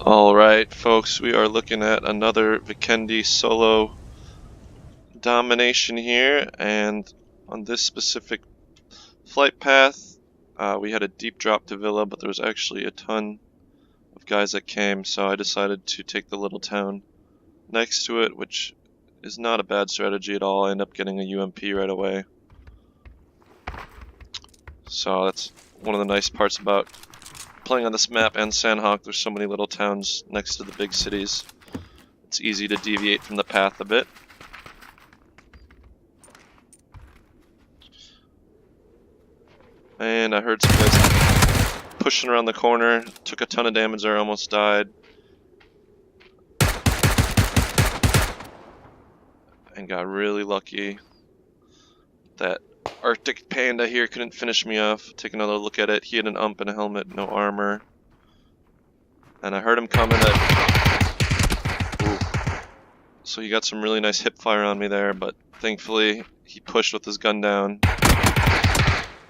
Alright, folks, we are looking at another Vikendi solo domination here, and on this specific flight path, we had a deep drop to Villa, but there was actually a ton of guys that came, so I decided to take the little town next to it, which is not a bad strategy at all. I end up getting a UMP right away. So that's one of the nice parts about playing on this map and Sandhawk. There's so many little towns next to the big cities. It's easy to deviate from the path a bit. And I heard some guys pushing around the corner. Took a ton of damage there, almost died. And got really lucky that Arctic Panda here couldn't finish me off. Take another look at it. He had an ump and a helmet, no armor. And I heard him coming at... Ooh. So he got some really nice hip fire on me there, but thankfully he pushed with his gun down.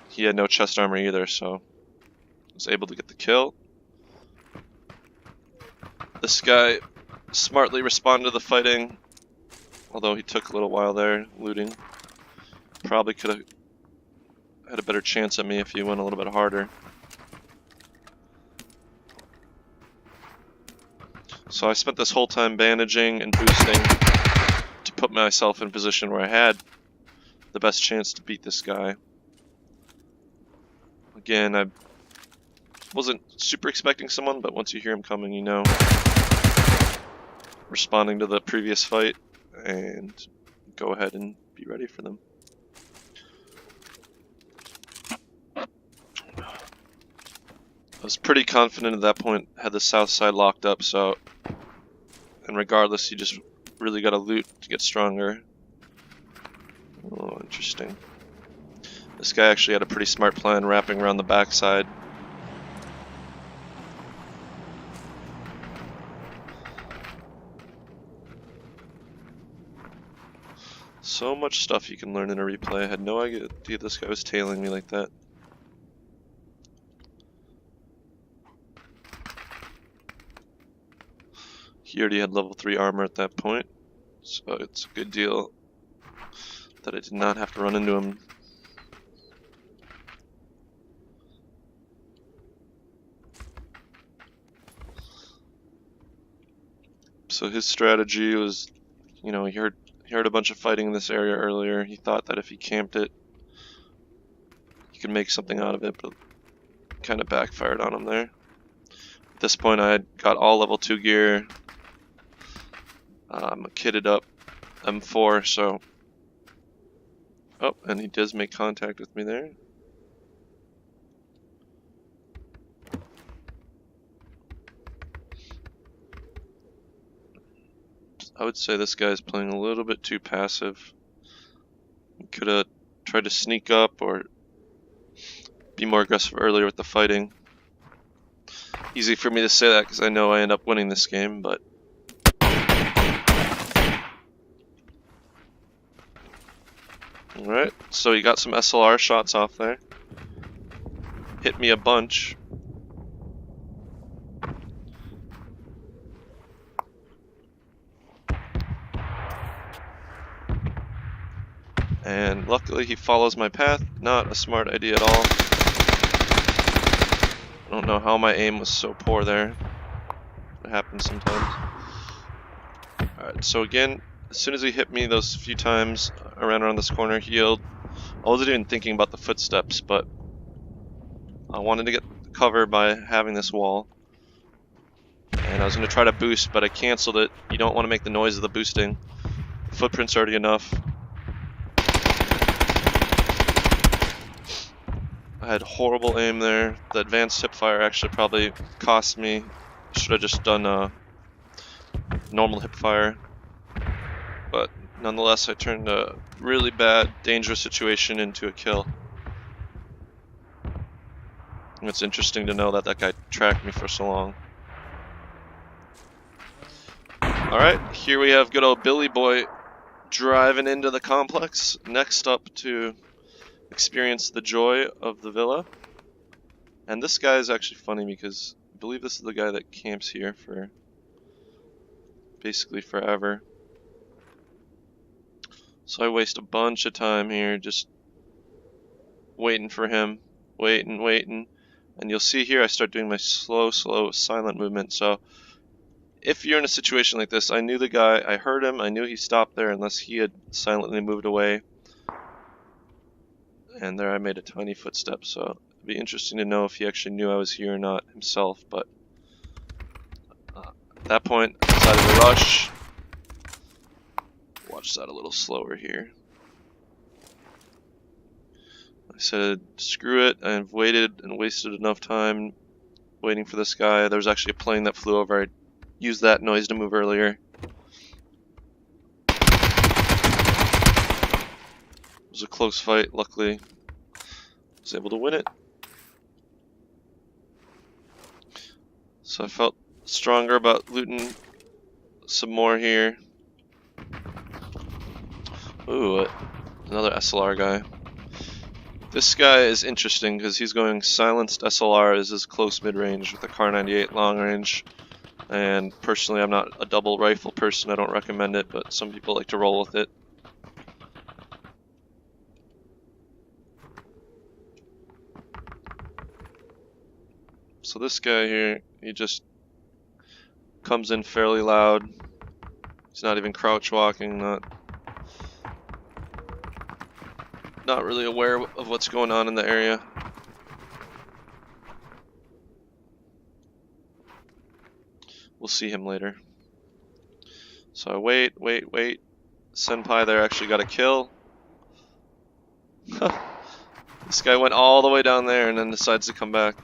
He had no chest armor either, so I was able to get the kill. This guy smartly responded to the fighting, although he took a little while there looting. Probably could have had a better chance at me if he went a little bit harder. So I spent this whole time bandaging and boosting to put myself in a position where I had the best chance to beat this guy. Again, I wasn't super expecting someone, but once you hear him coming, you know. Responding to the previous fight, and go ahead and be ready for them. I was pretty confident at that point, had the south side locked up, so, and regardless, you just really gotta loot to get stronger. Oh, interesting. This guy actually had a pretty smart plan wrapping around the backside. So much stuff you can learn in a replay. I had no idea this guy was tailing me like that. He already had level 3 armor at that point, so it's a good deal that I did not have to run into him. So his strategy was, you know, he heard a bunch of fighting in this area earlier. He thought that if he camped it, he could make something out of it, but kind of backfired on him there. At this point, I had got all level 2 gear. I'm a kitted up M4, so... Oh, and he does make contact with me there. I would say this guy's playing a little bit too passive. He could have tried to sneak up or be more aggressive earlier with the fighting. Easy for me to say that because I know I end up winning this game, but... Alright, so he got some SLR shots off there. Hit me a bunch. And luckily he follows my path. Not a smart idea at all. I don't know how my aim was so poor there. It happens sometimes. Alright, so again, as soon as he hit me those few times, I ran around this corner, healed. I wasn't even thinking about the footsteps, but I wanted to get cover by having this wall. And I was going to try to boost, but I canceled it. You don't want to make the noise of the boosting. The footprint's already enough. I had horrible aim there. The advanced hipfire actually probably cost me. Should have just done normal hipfire. But nonetheless, I turned a really bad, dangerous situation into a kill. And it's interesting to know that that guy tracked me for so long. Alright, here we have good old Billy Boy driving into the complex. Next up to experience the joy of the villa. And this guy is actually funny because believe this is the guy that camps here for basically forever. So I waste a bunch of time here just waiting for him, waiting. And you'll see here I start doing my slow, silent movement. So if you're in a situation like this, I knew the guy, I heard him, I knew he stopped there unless he had silently moved away. And there I made a tiny footstep, so it'd be interesting to know if he actually knew I was here or not himself, but at that point I decided to rush. Watch that a little slower here. I said, screw it, I've waited and wasted enough time waiting for this guy. There was actually a plane that flew over. I used that noise to move earlier. It was a close fight, luckily I was able to win it. So I felt stronger about looting some more here. Ooh, another SLR guy. This guy is interesting because he's going silenced SLR as his close mid-range with a Kar 98 long range. And personally, I'm not a double rifle person. I don't recommend it, but some people like to roll with it. So this guy here, he just comes in fairly loud. He's not even crouch walking, not really aware of what's going on in the area. We'll see him later. So I wait. Senpai there actually got a kill. This guy went all the way down there and then decides to come back.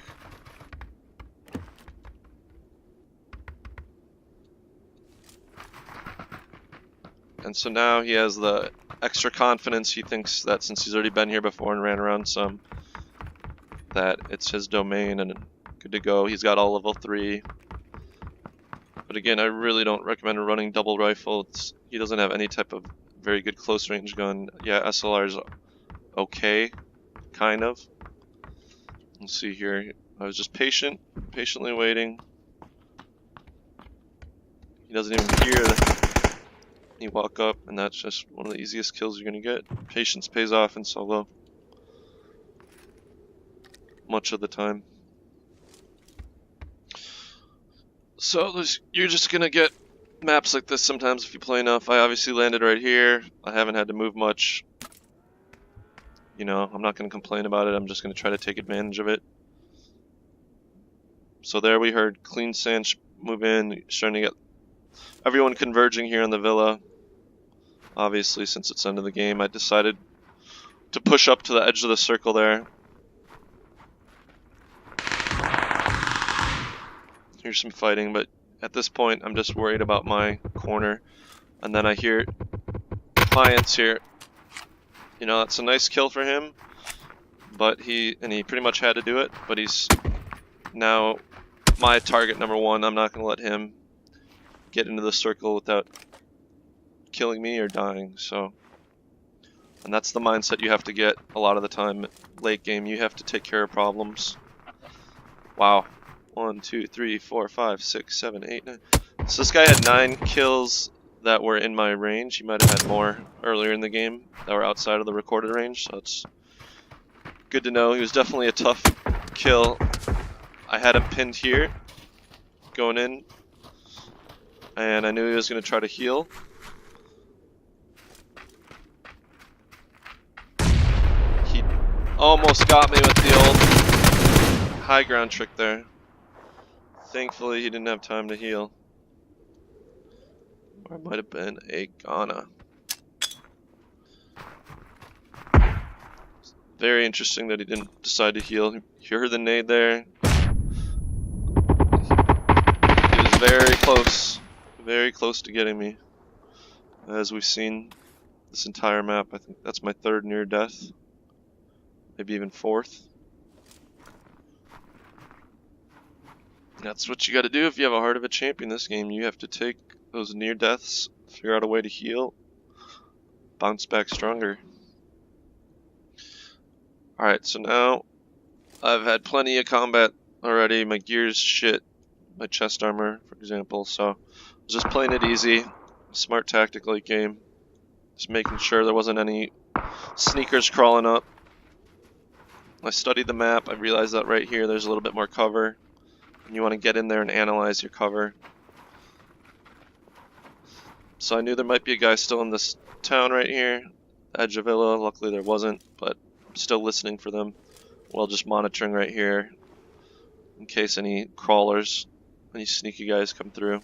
And so now he has the extra confidence. He thinks that since he's already been here before and ran around some, that it's his domain and good to go. He's got all level 3. But again, I really don't recommend running double rifle. He doesn't have any type of very good close range gun. Yeah, SLR is okay, kind of. Let's see here. I was just patiently waiting. He doesn't even hear me walk up, and that's just one of the easiest kills you're gonna get. Patience pays off in solo. Much of the time. So you're just gonna get maps like this sometimes if you play enough. I obviously landed right here. I haven't had to move much. You know, I'm not gonna complain about it. I'm just gonna try to take advantage of it. So there we heard clean sand move in, starting to get everyone converging here on the villa. Obviously, since it's the end of the game, I decided to push up to the edge of the circle there. Here's some fighting, but at this point, I'm just worried about my corner. And then I hear Defiance here. You know, that's a nice kill for him, but he pretty much had to do it, but he's now my target number 1. I'm not going to let him get into the circle without killing me or dying. So, and that's the mindset you have to get a lot of the time late game. You have to take care of problems. Wow. 1, 2, 3, 4, 5, 6, 7, 8, 9. So this guy had 9 kills that were in my range. He might have had more earlier in the game that were outside of the recorded range, so it's good to know. He was definitely a tough kill. I had him pinned here going in, and I knew he was going to try to heal. He almost got me with the old high ground trick there. Thankfully, he didn't have time to heal. Or it might have been a Ghana. Very interesting that he didn't decide to heal. You heard the nade there. He was very close to getting me. As we've seen this entire map, I think that's my 3rd near death. Maybe even 4th. That's what you got to do if you have a heart of a champion this game. You have to take those near deaths, figure out a way to heal, bounce back stronger. Alright, so now I've had plenty of combat already. My gear's shit. my chest armor, for example. So just playing it easy, smart tactic late game. Just making sure there wasn't any sneakers crawling up. I studied the map. I realized that right here there's a little bit more cover. And you want to get in there and analyze your cover. So I knew there might be a guy still in this town right here, edge of Villa. Luckily there wasn't, but I'm still listening for them while just monitoring right here in case any crawlers, any sneaky guys come through.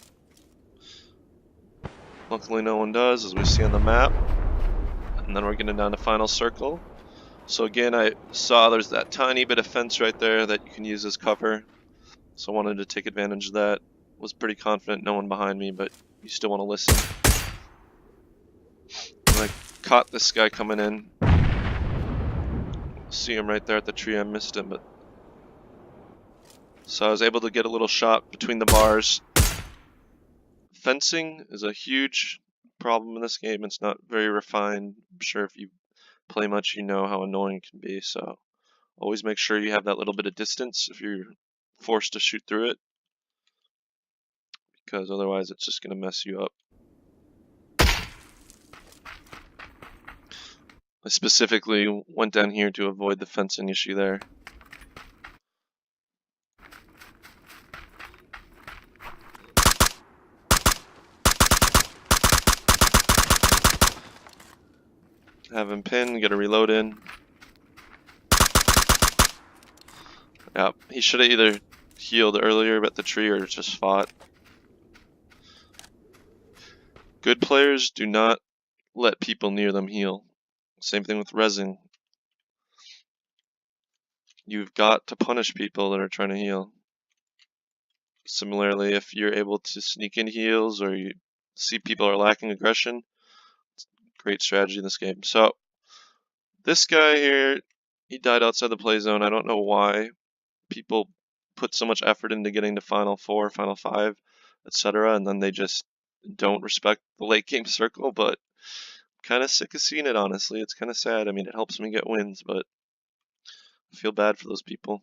Luckily no one does, as we see on the map. And then we're getting down to final circle. So again, I saw there's that tiny bit of fence right there that you can use as cover. So I wanted to take advantage of that. Was pretty confident no one behind me, but you still want to listen. And I caught this guy coming in. See him right there at the tree. I missed him, but so I was able to get a little shot between the bars. Fencing is a huge problem in this game. It's not very refined. I'm sure if you play much, you know how annoying it can be. So always make sure you have that little bit of distance if you're forced to shoot through it, because otherwise it's just going to mess you up. I specifically went down here to avoid the fencing issue there. Have him pinned, get a reload in. Yeah, he should have either healed earlier at the tree or just fought. Good players do not let people near them heal. Same thing with rezzing. You've got to punish people that are trying to heal. Similarly, if you're able to sneak in heals or you see people are lacking aggression, it's a great strategy in this game. So, this guy here, he died outside the play zone. I don't know why people put so much effort into getting to Final 4, Final 5, etc., and then they just don't respect the late game circle, but kind of sick of seeing it, honestly. It's kind of sad. I mean, it helps me get wins, but I feel bad for those people.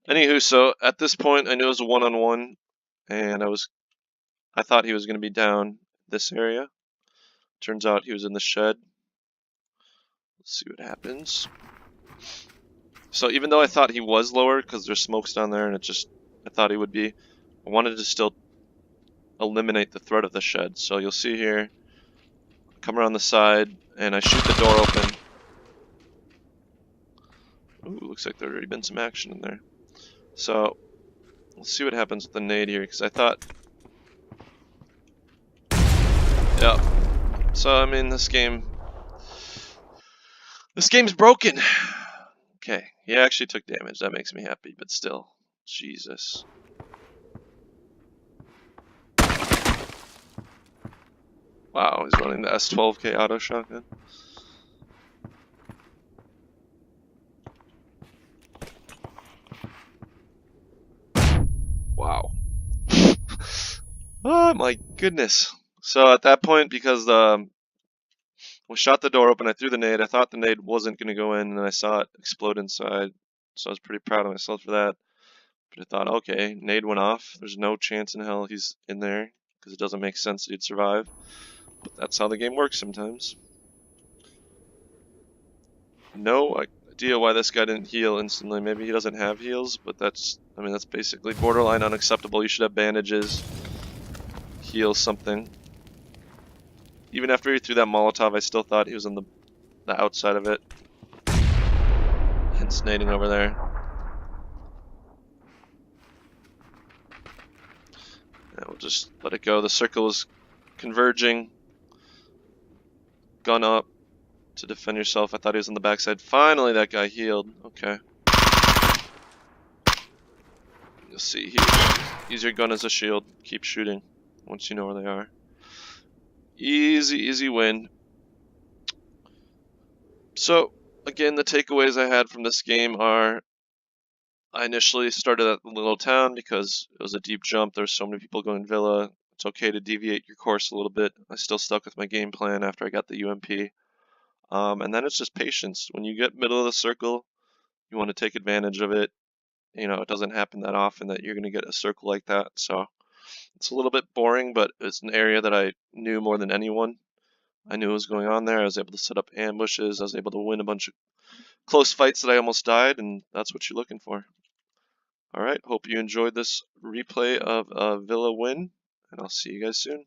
Anywho, so at this point, I knew it was a one-on-one, and I thought he was going to be down this area. Turns out he was in the shed. Let's see what happens. So even though I thought he was lower, because there's smokes down there, and I thought he would be, I wanted to still eliminate the threat of the shed. So you'll see here, I come around the side, and I shoot the door open. Ooh, looks like there's already been some action in there. So, let's see what happens with the nade here, because I thought... Yeah. So, I mean, this game's broken! Okay, he actually took damage, that makes me happy, but still, Jesus. Wow, he's running the S12K auto shotgun. Wow. Oh my goodness. So at that point, because we shot the door open, I threw the nade. I thought the nade wasn't going to go in, and I saw it explode inside. So I was pretty proud of myself for that. But I thought, okay, nade went off. There's no chance in hell he's in there, because it doesn't make sense that he'd survive. But that's how the game works sometimes. No idea why this guy didn't heal instantly. Maybe he doesn't have heals, but that's basically borderline unacceptable. You should have bandages. Heal something. Even after he threw that Molotov, I still thought he was on the outside of it. Hence nading over there. And we'll just let it go. The circle is converging. Gun up to defend yourself. I thought he was on the backside. Finally, that guy healed. Okay. You'll see here. Use your gun as a shield. Keep shooting once you know where they are. Easy, easy win. So, again, the takeaways I had from this game are I initially started at the little town because it was a deep jump. There's so many people going Villa. It's okay to deviate your course a little bit. I still stuck with my game plan after I got the UMP. And then it's just patience. When you get middle of the circle, you want to take advantage of it. you know, it doesn't happen that often that you're going to get a circle like that. So it's a little bit boring, but it's an area that I knew more than anyone. I knew what was going on there. I was able to set up ambushes. I was able to win a bunch of close fights that I almost died, and that's what you're looking for. All right, hope you enjoyed this replay of a Villa win, and I'll see you guys soon.